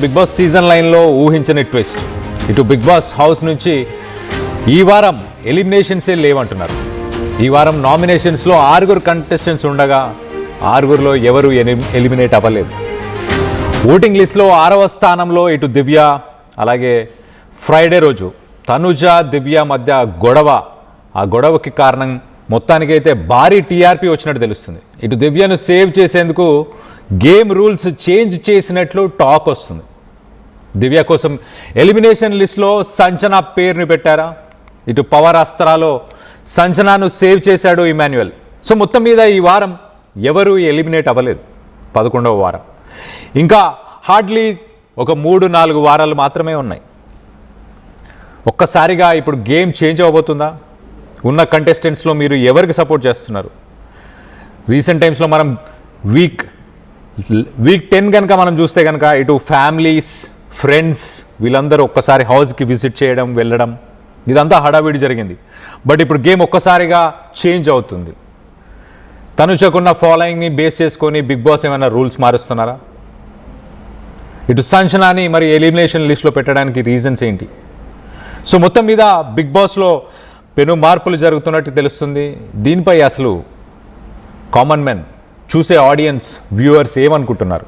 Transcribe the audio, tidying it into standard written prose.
Big boss season లైన్లో ఊహించని twist. ఇటు బిగ్ బాస్ హౌస్ నుంచి ఈ వారం ఎలిమినేషన్సే లేవంటున్నారు. ఈ వారం నామినేషన్స్లో 6 కంటెస్టెంట్స్ ఉండగా 6లో ఎవరు ఎలిమినేట్ అవ్వలేదు. ఓటింగ్ లిస్ట్లో 6వ స్థానంలో ఇటు దివ్య, అలాగే ఫ్రైడే రోజు తనుజ దివ్య మధ్య గొడవ. ఆ గొడవకి కారణం మొత్తానికైతే భారీ టీఆర్పీ వచ్చినట్టు తెలుస్తుంది. ఇటు దివ్యను సేవ్ చేసేందుకు గేమ్ రూల్స్ చేంజ్ చేసినట్లు టాక్ వస్తుంది. దివ్య కోసం ఎలిమినేషన్ లిస్ట్లో సంచన పేరుని పెట్టారా? ఇటు పవర్ అస్త్రాలో సంచనాను సేవ్ చేశాడు ఇమాన్యుయల్. సో మొత్తం మీద ఈ వారం ఎవరు ఎలిమినేట్ అవ్వలేదు. 11వ వారం ఇంకా హార్డ్లీ ఒక 3-4 వారాలు మాత్రమే ఉన్నాయి. ఒక్కసారిగా ఇప్పుడు గేమ్ చేంజ్ అవ్వబోతుందా? ఉన్న కంటెస్టెంట్స్లో మీరు ఎవరికి సపోర్ట్ చేస్తున్నారు? రీసెంట్ టైమ్స్లో మనం వీక్ 10 కనుక మనం చూస్తే కనుక ఇటు ఫ్యామిలీస్, ఫ్రెండ్స్ వీళ్ళందరూ ఒక్కసారి హౌస్కి విజిట్ చేయడం, వెళ్ళడం, ఇదంతా హడావిడి జరిగింది. బట్ ఇప్పుడు గేమ్ ఒక్కసారిగా చేంజ్ అవుతుంది. తనుజకున్న ఫాలోయింగ్ని బేస్ చేసుకొని బిగ్ బాస్ ఏమైనా రూల్స్ మారుస్తున్నారా? ఇటు సంచనాని మరి ఎలిమినేషన్ లిస్ట్లో పెట్టడానికి రీజన్స్ ఏంటి? సో మొత్తం మీద బిగ్ బాస్లో పెను మార్పులు జరుగుతున్నట్టు తెలుస్తుంది. దీనిపై అసలు కామన్ మెన్, చూసే ఆడియన్స్, వ్యూవర్స్ ఏమనుకుంటున్నారు?